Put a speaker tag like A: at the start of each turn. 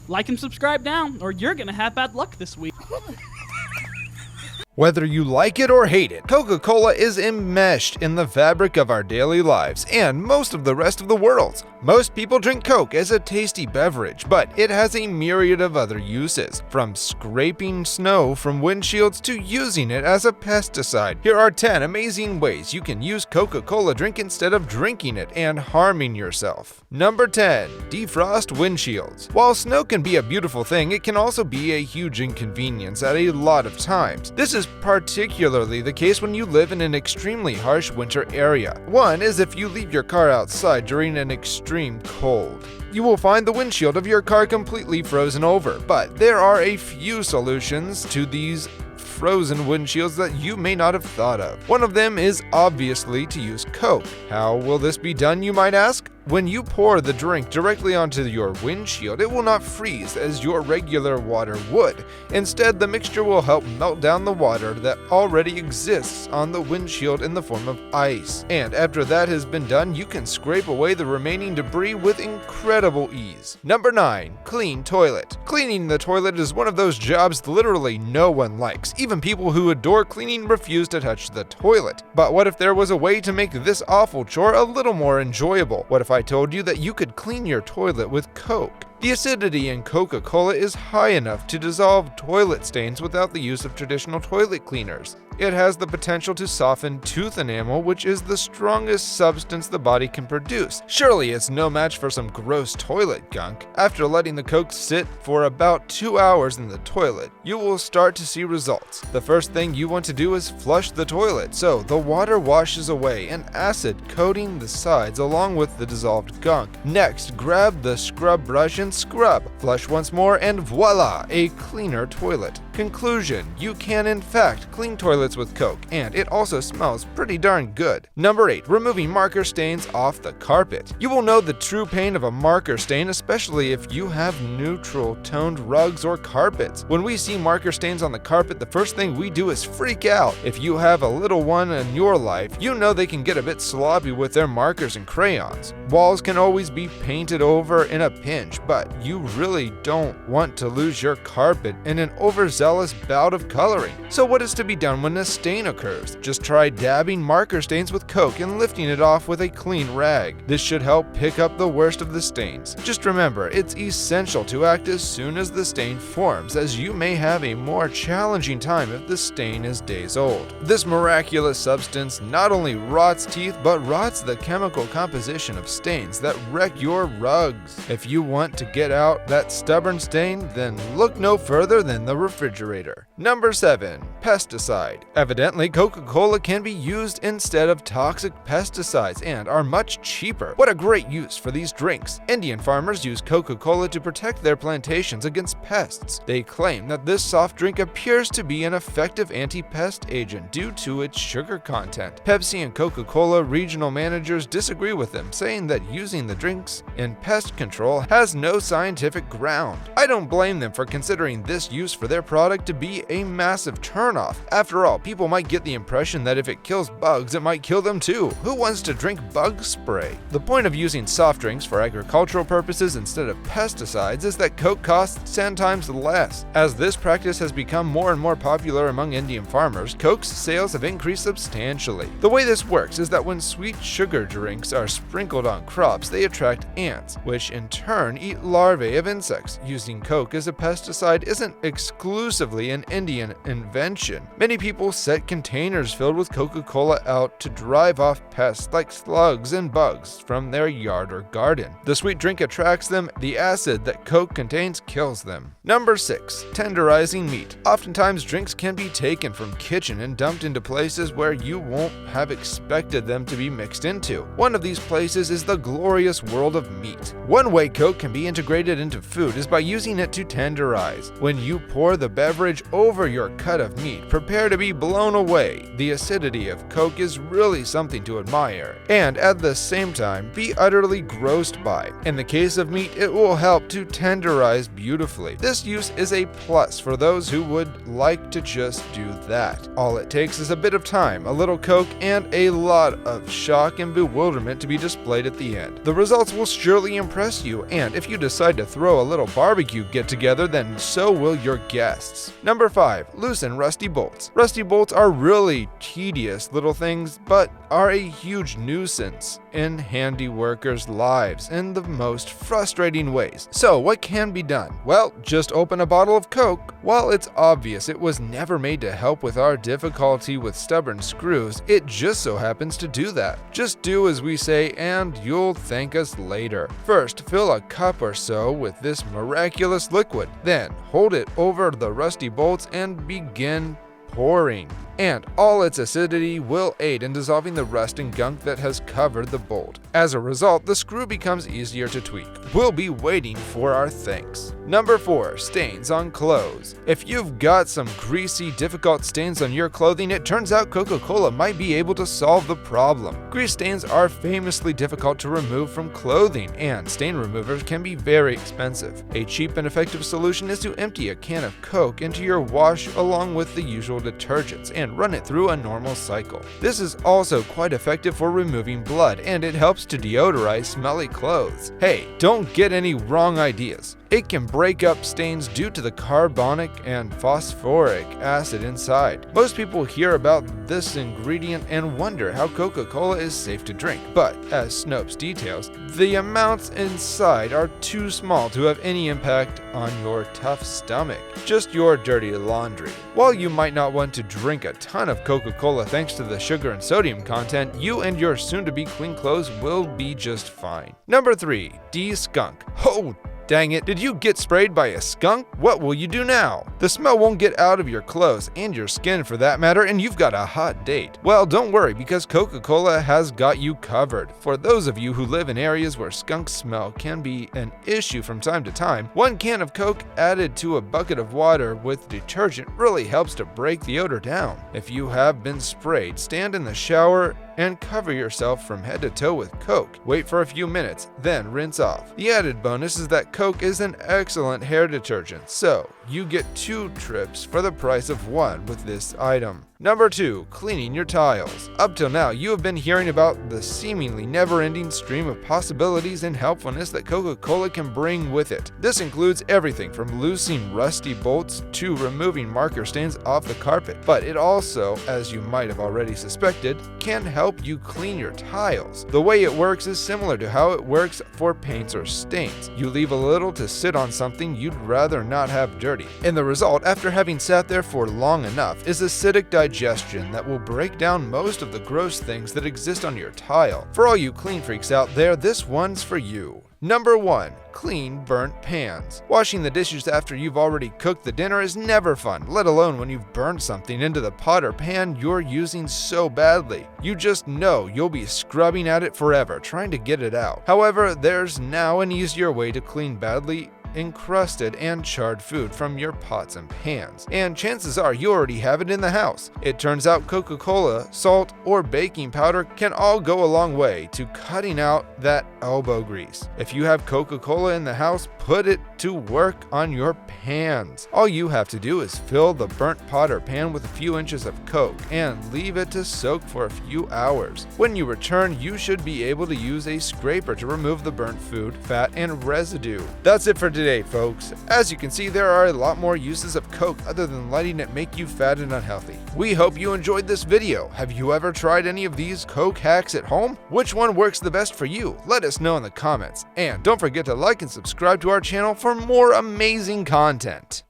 A: Like and subscribe now, or you're gonna have bad luck this week.
B: Whether you like it or hate it, Coca-Cola is enmeshed in the fabric of our daily lives and most of the rest of the world. Most people drink Coke as a tasty beverage, but it has a myriad of other uses, from scraping snow from windshields to using it as a pesticide. Here are 10 amazing ways you can use Coca-Cola drink instead of drinking it and harming yourself. Number 10. Defrost windshields. While snow can be a beautiful thing, it can also be a huge inconvenience at a lot of times. This is particularly the case when you live in an extremely harsh winter area. One is if you leave your car outside during an extreme cold. You will find the windshield of your car completely frozen over, but there are a few solutions to these frozen windshields that you may not have thought of. One of them is obviously to use Coke. How will this be done, you might ask? When you pour the drink directly onto your windshield, it will not freeze as your regular water would. Instead, the mixture will help melt down the water that already exists on the windshield in the form of ice. And after that has been done, you can scrape away the remaining debris with incredible ease. Number 9. Clean toilet. Cleaning the toilet is one of those jobs literally no one likes. Even people who adore cleaning refuse to touch the toilet. But what if there was a way to make this awful chore a little more enjoyable? What if I told you that you could clean your toilet with Coke? The acidity in Coca-Cola is high enough to dissolve toilet stains without the use of traditional toilet cleaners. It has the potential to soften tooth enamel, which is the strongest substance the body can produce. Surely it's no match for some gross toilet gunk. After letting the Coke sit for about 2 hours in the toilet, you will start to see results. The first thing you want to do is flush the toilet, so the water washes away an acid coating the sides along with the dissolved gunk. Next, grab the scrub brush and scrub. Flush once more and voila, a cleaner toilet. Conclusion: you can in fact clean toilets with Coke, and it also smells pretty darn good. Number 8. Removing marker stains off the carpet. You will know the true pain of a marker stain, especially if you have neutral toned rugs or carpets. When we see marker stains on the carpet, the first thing we do is freak out. If you have a little one in your life, you know they can get a bit sloppy with their markers and crayons. Walls can always be painted over in a pinch, but you really don't want to lose your carpet in an overzealous bout of coloring. So what is to be done when a stain occurs? Just try dabbing marker stains with Coke and lifting it off with a clean rag. This should help pick up the worst of the stains. Just remember, it's essential to act as soon as the stain forms, as you may have a more challenging time if the stain is days old. This miraculous substance not only rots teeth, but rots the chemical composition of stains that wreck your rugs. If you want to get out that stubborn stain, then look no further than the refrigerator. Number 7. Pesticide. Evidently, Coca-Cola can be used instead of toxic pesticides and are much cheaper. What a great use for these drinks. Indian farmers use Coca-Cola to protect their plantations against pests. They claim that this soft drink appears to be an effective anti-pest agent due to its sugar content. Pepsi and Coca-Cola regional managers disagree with them, saying that using the drinks in pest control has no scientific ground. I don't blame them for considering this use for their product to be a massive turnoff. After all, people might get the impression that if it kills bugs, it might kill them too. Who wants to drink bug spray? The point of using soft drinks for agricultural purposes instead of pesticides is that Coke costs 10 times less. As this practice has become more and more popular among Indian farmers, Coke's sales have increased substantially. The way this works is that when sweet sugar drinks are sprinkled on crops, they attract ants, which in turn eat larvae of insects. Using Coke as a pesticide isn't exclusively an Indian invention. Many people set containers filled with Coca-Cola out to drive off pests like slugs and bugs from their yard or garden. The sweet drink attracts them, the acid that Coke contains kills them. Number 6. Tenderizing meat. Oftentimes drinks can be taken from kitchen and dumped into places where you won't have expected them to be mixed into. One of these places is the glorious world of meat. One way Coke can be integrated into food is by using it to tenderize. When you pour the beverage over your cut of meat, prepare to be blown away. The acidity of Coke is really something to admire, and at the same time, be utterly grossed by. In the case of meat, it will help to tenderize beautifully. This use is a plus for those who would like to just do that. All it takes is a bit of time, a little Coke, and a lot of shock and bewilderment to be displayed at the end. The results will surely impress you, and if you decide to throw a little barbecue get-together, then so will your guests. Number 5. Loosen rusty bolts. Rusty bolts are really tedious little things, but are a huge nuisance in handy workers' lives in the most frustrating ways. So what can be done? Well, just open a bottle of Coke. While it's obvious it was never made to help with our difficulty with stubborn screws, it just so happens to do that. Just do as we say and you'll thank us later. First, fill a cup or so with this miraculous liquid. Then, hold it over the rusty bolts and begin pouring. And all its acidity will aid in dissolving the rust and gunk that has covered the bolt. As a result, the screw becomes easier to tweak. We'll be waiting for our thanks. Number 4. Stains on clothes. If you've got some greasy, difficult stains on your clothing, it turns out Coca-Cola might be able to solve the problem. Grease stains are famously difficult to remove from clothing, and stain removers can be very expensive. A cheap and effective solution is to empty a can of Coke into your wash along with the usual detergents and run it through a normal cycle. This is also quite effective for removing blood, and it helps to deodorize smelly clothes. Hey, don't get any wrong ideas. It can break up stains due to the carbonic and phosphoric acid inside. Most people hear about this ingredient and wonder how Coca-Cola is safe to drink, but as Snopes details, the amounts inside are too small to have any impact on your tough stomach, just your dirty laundry. While you might not want to drink a ton of Coca-Cola thanks to the sugar and sodium content, you and your soon-to-be clean clothes will be just fine. Number 3. De-skunk. Oh, dang it, did you get sprayed by a skunk? What will you do now? The smell won't get out of your clothes, and your skin for that matter, and you've got a hot date. Well, don't worry, because Coca-Cola has got you covered. For those of you who live in areas where skunk smell can be an issue from time to time, 1 can of Coke added to a bucket of water with detergent really helps to break the odor down. If you have been sprayed, stand in the shower and cover yourself from head to toe with Coke. Wait for a few minutes, then rinse off. The added bonus is that Coke is an excellent hair detergent, so you get 2 trips for the price of 1 with this item. Number 2. Cleaning your tiles. Up till now, you have been hearing about the seemingly never-ending stream of possibilities and helpfulness that Coca-Cola can bring with it. This includes everything from loosening rusty bolts to removing marker stains off the carpet, but it also, as you might have already suspected, can help you clean your tiles. The way it works is similar to how it works for paints or stains. You leave a little to sit on something you'd rather not have dirty. And the result, after having sat there for long enough, is acidic digestion that will break down most of the gross things that exist on your tile. For all you clean freaks out there, this one's for you. Number 1. Clean burnt pans. Washing the dishes after you've already cooked the dinner is never fun, let alone when you've burned something into the pot or pan you're using so badly. You just know you'll be scrubbing at it forever, trying to get it out. However, there's now an easier way to clean badly encrusted and charred food from your pots and pans, and chances are you already have it in the house. It turns out Coca-Cola, salt, or baking powder can all go a long way to cutting out that elbow grease. If you have Coca-Cola in the house, put it to work on your pans. All you have to do is fill the burnt pot or pan with a few inches of Coke and leave it to soak for a few hours. When you return, you should be able to use a scraper to remove the burnt food, fat, and residue. That's it for today, folks. As you can see, there are a lot more uses of Coke other than letting it make you fat and unhealthy. We hope you enjoyed this video. Have you ever tried any of these Coke hacks at home? Which one works the best for you? Let us know in the comments. And don't forget to like and subscribe to our channel for more amazing content.